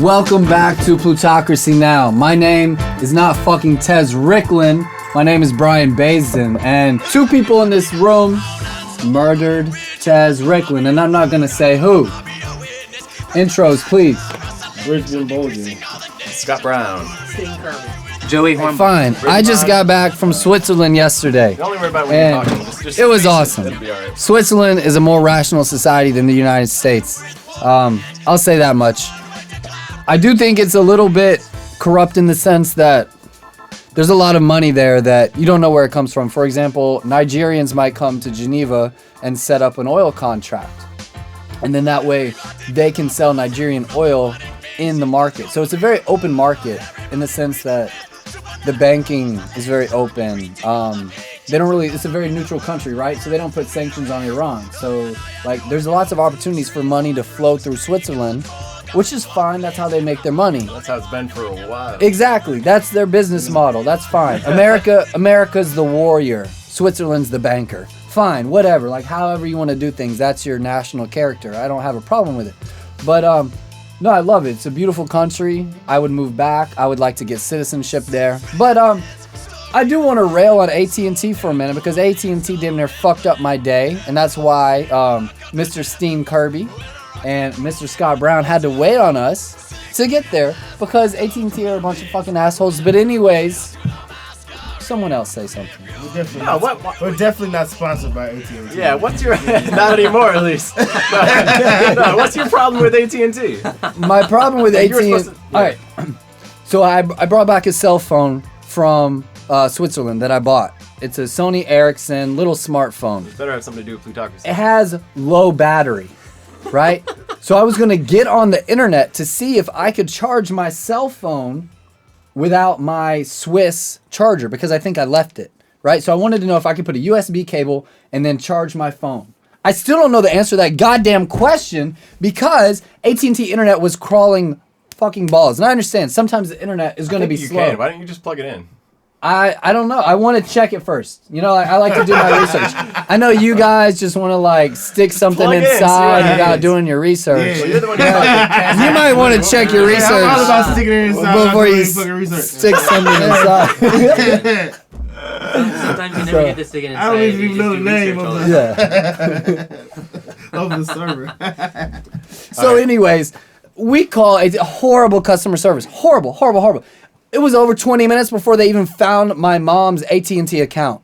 Welcome back to Plutocracy Now. My name is not fucking Tez Ricklin. My name is Brian Baisden. And two people in this room murdered Tez Ricklin. And I'm not going to say who. Intros, please. Brisbane Bolden. Scott Brown. Stephen Kirby. Joey Horn. Fine. I just got back from Switzerland yesterday. Don't worry about when you're talking. Just it was face awesome. It'll be all right. Switzerland is a more rational society than the United States. I'll say that much. I do think it's a little bit corrupt in the sense that there's a lot of money there that you don't know where it comes from. For example, Nigerians might come to Geneva and set up an oil contract. And then that way they can sell Nigerian oil in the market. So it's a very open market in the sense that the banking is very open. They don't really, it's a very neutral country, right? So they don't put sanctions on Iran. So like there's lots of opportunities for money to flow through Switzerland, which is fine. That's how they make their money. That's how it's been for a while. Exactly. That's their business model. That's fine. America's the warrior. Switzerland's the banker. Fine, whatever. Like however you want to do things, that's your national character. I don't have a problem with it. But no, I love it. It's a beautiful country. I would move back. I would like to get citizenship there. But I do want to rail on AT&T for a minute because AT&T damn near fucked up my day, and that's why Mr. Stephen Kirby and Mr. Scott Brown had to wait on us to get there because AT&T are a bunch of fucking assholes. But anyways, someone else say something. We're definitely not sponsored by AT&T. Yeah, what's your... not anymore, at least. No, what's your problem with AT&T? My problem with AT&T... Yeah. All right. So I brought back a cell phone from Switzerland that I bought. It's a Sony Ericsson little smartphone. Better have something to do with plutocracy. It has low battery, right? So I was going to get on the internet to see if I could charge my cell phone without my Swiss charger because I think I left it, right? So I wanted to know if I could put a USB cable and then charge my phone. I still don't know the answer to that goddamn question because AT&T internet was crawling fucking balls. And I understand sometimes the internet is going to be slow. Can. Why don't you just plug it in? I don't know. I want to check it first. You know, I like to do my research. I know you guys just want to like stick something inside without doing your research. Well, you're the one who's like, You might want to check your research I was about to stick it inside before you stick something inside. Sometimes you never get to stick it inside. I don't even know the name of Yeah. of the server. So anyways, we call it horrible customer service. Horrible. It was over 20 minutes before they even found my mom's AT&T account.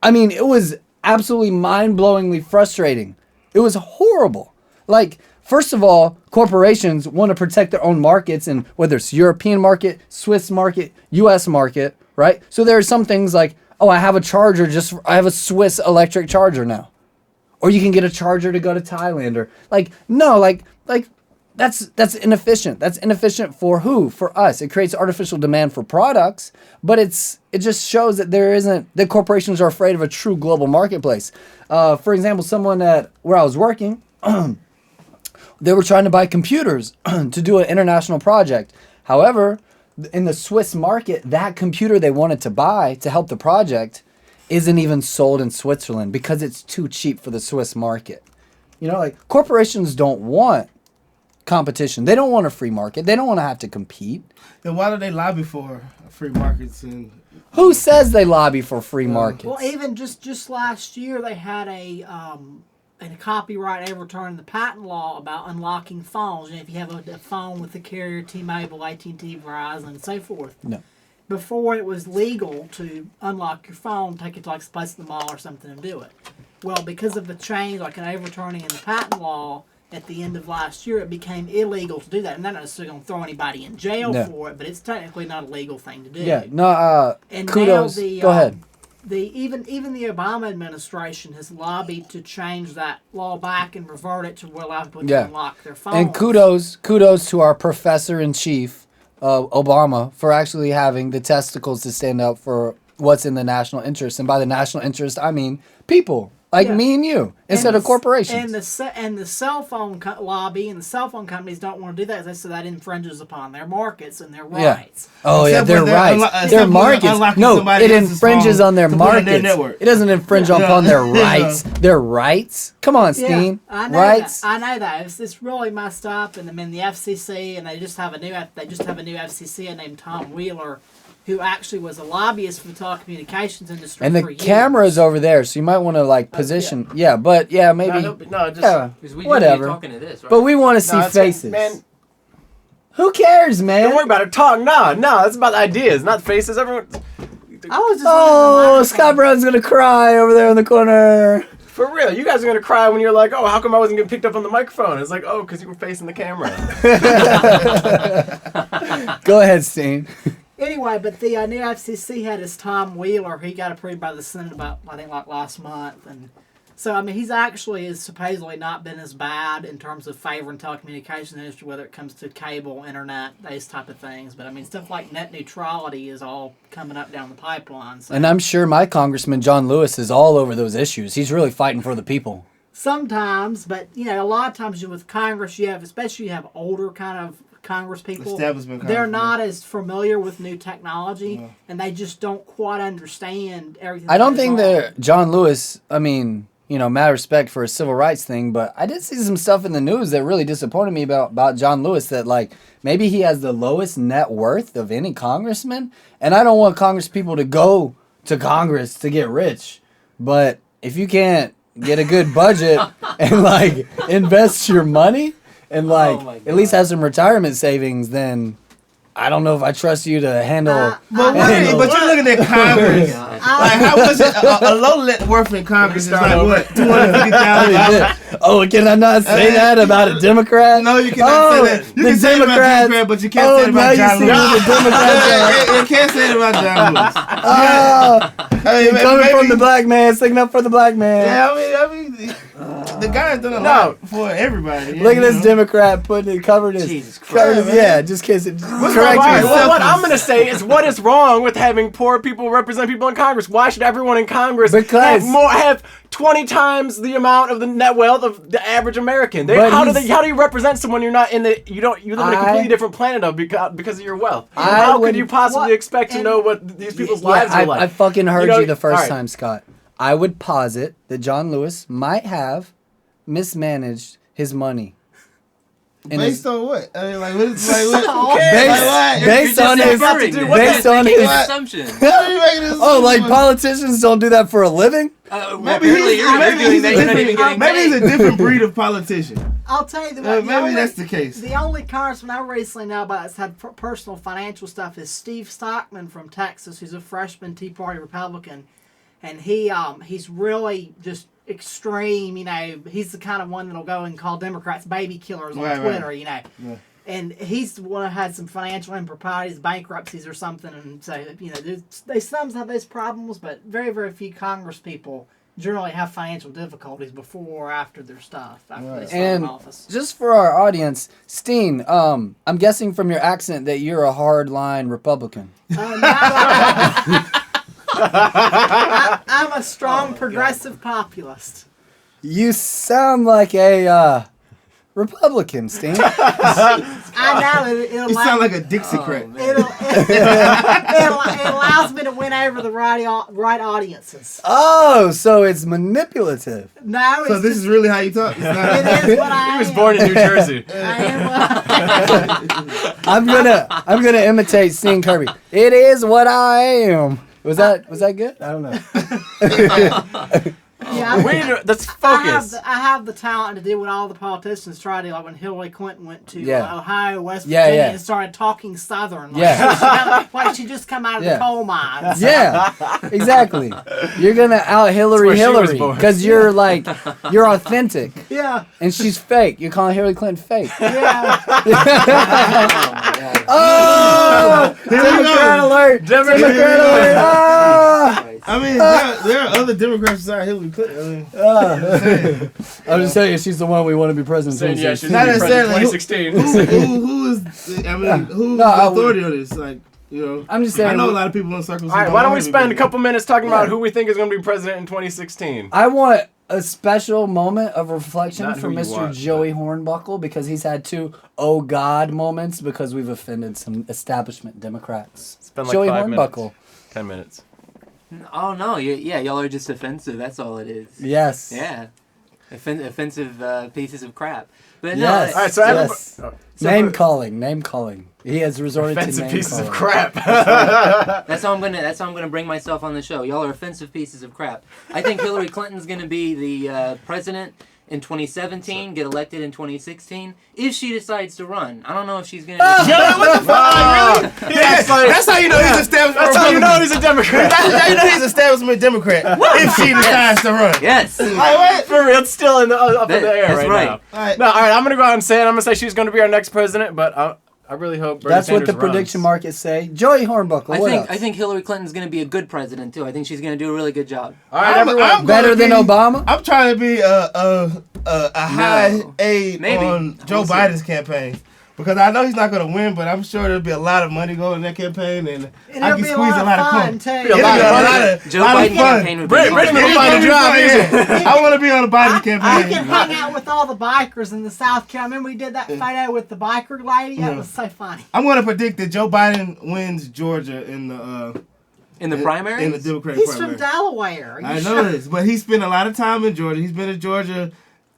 I mean, it was absolutely mind-blowingly frustrating. It was horrible. Like, first of all, corporations want to protect their own markets, and whether it's European market, Swiss market, US market, right? So there are some things like, oh, I have a charger, I have a Swiss electric charger now. Or you can get a charger to go to Thailand, or like, no, like, that's inefficient. That's inefficient for who? For us. It creates artificial demand for products, but it just shows that that corporations are afraid of a true global marketplace. For example, someone where I was working, they were trying to buy computers to do an international project. However, in the Swiss market, that computer they wanted to buy to help the project isn't even sold in Switzerland because it's too cheap for the Swiss market. You know, like corporations don't want competition. They don't want a free market. They don't want to have to compete. Then why do they lobby for free markets? And who says they lobby for free markets? Well, even just last year, they had a copyright overturn the patent law about unlocking phones. And if you have a phone with the carrier T-Mobile, AT&T, Verizon, and so forth. No. Before it was legal to unlock your phone, take it to like a place in the mall or something and do it. Well, because of the change, like an overturning in the patent law, at the end of last year, it became illegal to do that. And they're not necessarily going to throw anybody in jail for it, but it's technically not a legal thing to do. Yeah, no, and kudos. Now Go ahead. Even the Obama administration has lobbied to change that law back and revert it to allow people to unlock their phones. And kudos to our professor-in-chief, Obama, for actually having the testicles to stand up for what's in the national interest. And by the national interest, I mean people. like Yeah. me and you, instead of corporations. And the cell phone lobby and the cell phone companies don't want to do that. They say that infringes upon their markets and their rights. Oh Except yeah, when their they're rights, except their when they're markets. unlocking No, somebody it else's infringes phone on their to put it in their markets. network. It doesn't infringe Yeah. upon their Yeah. rights. Their rights. Come on, Steen. I know Rights. that. I know that. It's really messed up. And I mean, the FCC, and they just have a new FCC named Tom Wheeler, who actually was a lobbyist for the telecommunications industry. And for the years. camera's over there, so you might want to like position. Yeah, but yeah, maybe. Yeah, Because we whatever. talking to this, right? but we want to see No, it's faces. man. Who cares, man? Don't worry about it. Talk. No, it's about ideas, not faces. Everyone. I was just Oh, Scott Brown's gonna cry over there in the corner. For real, you guys are gonna cry when you're like, oh, how come I wasn't getting picked up on the microphone? It's like, oh, because you were facing the camera. Go ahead, Steen. Anyway, but the new FCC head is Tom Wheeler. He got approved by the Senate about, I think, like last month. And so, I mean, he's actually has supposedly not been as bad in terms of favoring telecommunications industry, whether it comes to cable, internet, those type of things. But, I mean, stuff like net neutrality is all coming up down the pipeline. So And I'm sure my congressman, John Lewis, is all over those issues. He's really fighting for the people. sometimes, but, you know, a lot of times with Congress, especially you have older kind of Congress people, Establishment they're Congress, not as familiar with new technology, and they just don't quite understand everything. I don't that goes think on. that John Lewis, I mean, you know, mad respect for a civil rights thing, but I did see some stuff in the news that really disappointed me about John Lewis, that like maybe he has the lowest net worth of any congressman, and I don't want Congress people to go to Congress to get rich, but if you can't get a good budget and like invest your money and like at least have some retirement savings, then I don't know if I trust you to handle. But you're looking at Congress. Like, how much a low net worth in Congress is like what, $250,000? Oh, can I not say that about a Democrat? No, you cannot say that. You can say it about Democrat, but you can't say it about John Lewis. You can't say it about John Lewis. Coming from the black man, sticking up for the black man. Yeah, I mean, the guy's done a lot for everybody. Look at this Democrat putting it covered his. Jesus Christ. Yeah, just kiss it. Correct Right, me. what I'm going to say is, what is wrong with having poor people represent people in Congress? Why should everyone in Congress have 20 times the amount of the net wealth of the average American? How do you represent someone you're not in the you live in a completely different planet of because of your wealth? How could you possibly expect to know what these people's lives are like? I fucking heard you the first right. time, Scott. I would posit that John Lewis might have mismanaged his money. Based on what? I mean, like, what? Based on his assumption. Oh, like politicians don't do that for a living? Maybe he's a different breed of politician. I'll tell you maybe that's the case. The only congressman I recently know about that's had personal financial stuff is Steve Stockman from Texas, who's a freshman Tea Party Republican, and he's really just extreme. You know, he's the kind of one that'll go and call Democrats baby killers on Twitter. Right. You know. Yeah. And he's the one who had some financial improprieties, bankruptcies or something, and so, you know, they sometimes have those problems, but very, very few Congress people generally have financial difficulties before or after their stuff, after they start in office. Just for our audience, Steen, I'm guessing from your accent that you're a hardline Republican. I'm a strong progressive populist. You sound like a Republican, Steen. I know. You sound like a Dixiecrat. It allows me to win over the right audiences. Oh, so it's manipulative. No, so this is really how you talk? It is what I am. He was born in New Jersey. I am what I'm gonna imitate Steen Kirby. It is what I am. Was that good? I don't know. Yeah, let's focus. I have the talent to do what all the politicians try to do, like when Hillary Clinton went to Ohio, West Virginia, and started talking Southern. Like she just come out of the coal mines. Yeah, exactly. You're gonna out Hillary because you're authentic. Yeah. And she's fake. You're calling Hillary Clinton fake. Yeah. Oh! Democrat alert! Democrat alert! Ah! I mean, there are other Democrats besides Hillary Clinton. I'm just telling you, she's the one we want to be president. Yeah, she's not necessarily 2016. Who is? I mean, who's the authority on this? Like, you know, I'm just saying. I know a lot of people in circles. All right, why don't we spend a couple minutes talking about who we think is going to be president in 2016? I want a special moment of reflection Not for who you Mr. want, Joey Hornbuckle because he's had 2 "oh God" moments because we've offended some establishment Democrats. It's been like Joey 5 Hornbuckle. minutes. 10 minutes. Oh no, y'all are just offensive. That's all it is. Yes. Yeah, offensive pieces of crap. But no, Yes. All right, so yes. so Name calling. He has resorted to offensive name pieces calling. of crap. that's how I'm gonna bring myself on the show. Y'all are offensive pieces of crap. I think Hillary Clinton's gonna be the president in 2017, get elected in 2016, if she decides to run. I don't know if she's gonna. What the fuck? Really? That's how you know he's establishment. That's how you know he's a Democrat. That's how you know he's establishment Democrat. If she decides to run. Yes. Like what? For real, it's still up in the air That's right right. now. All right. No, all right, I'm going to go out and say it. I'm going to say she's going to be our next president, but I really hope Bernie That's what Sanders the runs. prediction markets say. Joey Hornbuckle. What else? I think Hillary Clinton's gonna be a good president too. I think she's gonna do a really good job. All right, I'm everyone. Better than gonna be- Obama? I'm trying to be a high aid Maybe. on Joe We'll see. Biden's campaign. Because I know he's not going to win, but I'm sure there'll be a lot of money going in that campaign, and I it'll can be squeeze a lot of fun, coin. too. It'll be a lot of Joe lot of Biden fun. campaign would be Brittany fun. will find a job. I want to be on the Biden I campaign. can hang out with all the bikers in the South Carolina. Remember we did that photo with the biker lady? That was so funny. I'm going to predict that Joe Biden wins Georgia in the primary. in the Democratic He's primary. from Delaware. Are you I sure? know this, but he spent a lot of time in Georgia. He's been to Georgia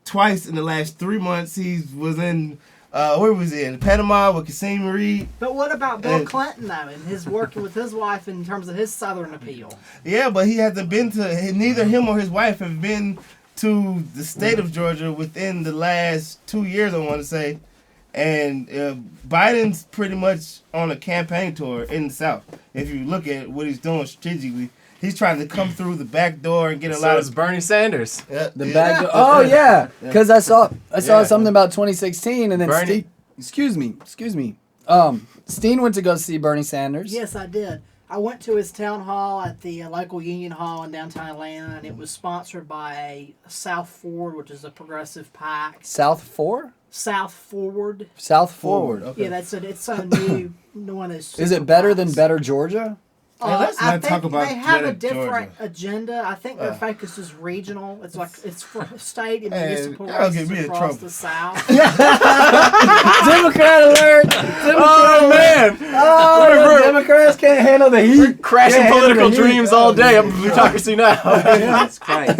twice in the last 3 months. He was in where was he in Panama with Kasim Reed. But what about Bill And- Clinton, though, and his working with his wife in terms of his Southern appeal? Yeah, but he hasn't been to. Neither him or his wife have been to the state of Georgia within the last 2 years. I want to say, and Biden's pretty much on a campaign tour in the South. If you look at what he's doing strategically, he's trying to come through the back door and get a So lot is of. Bernie Sanders. The back door. Oh yeah, because I saw Yeah. something about 2016, and then Bernie- excuse me. Steen went to go see Bernie Sanders. Yes, I did. I went to his town hall at the local Union Hall in downtown Atlanta, and it was sponsored by a South Forward, which is a progressive PAC. South Forward. South Forward. Okay. Yeah, it's a new one. Is it better than Better Georgia? Hey, let's I not think talk about they have a Georgia. different agenda. I think their focus is regional. It's like it's for state and Hey, municipal that'll get races me in across trouble. the South. Democrat alert! Oh, man. Oh, the Democrats can't handle the heat. Crashing Can't handle political the heat. dreams all day up in Plutocracy Now. Jesus Christ.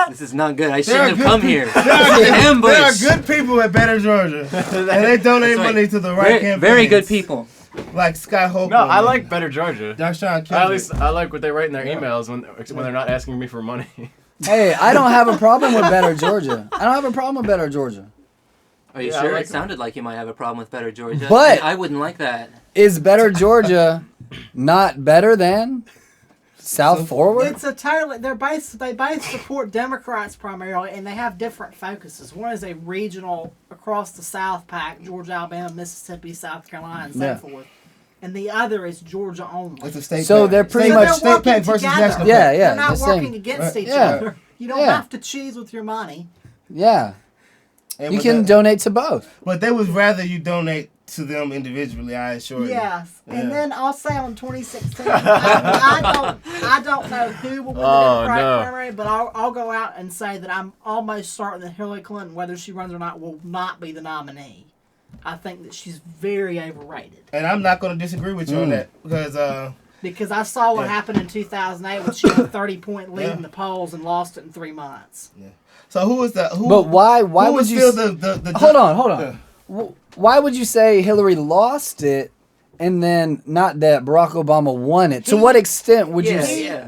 This is not good. I shouldn't have come here. There are Ambush. good people at Better Georgia, and they donate That's right. money to the right campaigns. Very good people. Like Scott Hope. No, I like Better Georgia. Darshawn Kendrick. At least I like what they write in their emails when they're not asking me for money. Hey, I don't have a problem with Better Georgia. I don't have a problem with Better Georgia. Are you Yeah, I sure? like It sounded like you might have a problem with Better Georgia. But- I wouldn't like that. Is Better Georgia not better than South Forward? It's a totally. They both support Democrats primarily, and they have different focuses. One is a regional across the South PAC: Georgia, Alabama, Mississippi, South Carolina, and so Yeah. forth. And the other is Georgia only. It's a state So pack. they're pretty State- much- they're state working pack versus together. national Yeah, pack. yeah. They're not the same. working against each Yeah. other. You don't Yeah. have to choose with your money. Yeah, And you but can that- donate to both. But they would rather you donate to them individually. I assure you. Yes, and Yeah. then I'll say on 2016, I don't know who will win the Oh, Democratic no. primary, but I'll go out and say that I'm almost certain that Hillary Clinton, whether she runs or not, will not be the nominee. I think that she's very overrated And I'm not going to disagree with you on that because I saw what Yeah. happened in 2008 when she had a 30-point lead Yeah. in the polls and lost it in 3 months. So who is the who? But why who would was you? still the Hold on. Yeah. Why would you say Hillary lost it, and then not that Barack Obama won it? To He- what extent would you? Yeah, s- yeah.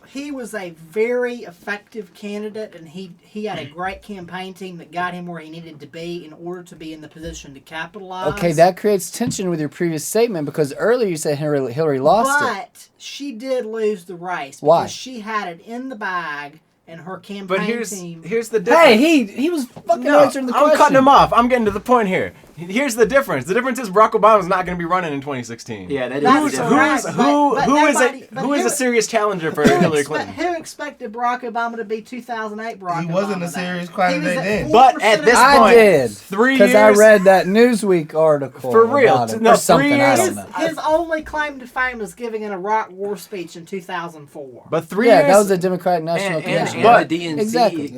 He was a very effective candidate, and he had a great campaign team that got him where he needed to be in order to be in the position to capitalize. Okay, that creates tension with your previous statement because earlier you said Hillary lost it. But she did lose the race. Why? Because she had it in the bag, and her campaign But team. here's the difference. Hey, he was fucking No, answering the I'm question. cutting him off. I'm getting to the point here. Here's the difference. The difference is Barack Obama's not going to be running in 2016. Yeah, that That's is the correct. difference. Who is a serious challenger for Hillary Clinton? Who expected Barack Obama to be 2008 Barack Obama? He wasn't a serious candidate then. But at this I point, did 3 years. because I read that Newsweek article For real. about it, No, or something. 3 I years. don't know. His only claim to fame was giving an Iraq War speech in 2004. But 3 Yeah, years. that was the Democratic National And Convention. the DNC Exactly.